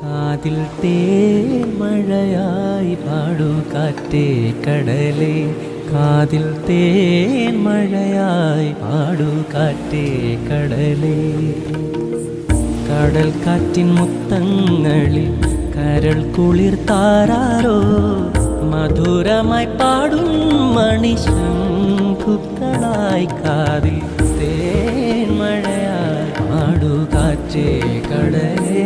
കാതിൽ തേൻമഴയായി പാടൂ കാറ്റേ കടലേ, കാതിൽ തേൻമഴയായി പാടൂ കാറ്റേ കടലേ. കടൽ കാറ്റിൻ മുത്തങ്ങളിൽ കരൾ കുളിർത്താരോ, മധുരമായി പാടും മണിശംഖുക്കളായി കാതിൽ തേൻമഴയായി പാടൂ കാറ്റേ കടലേ.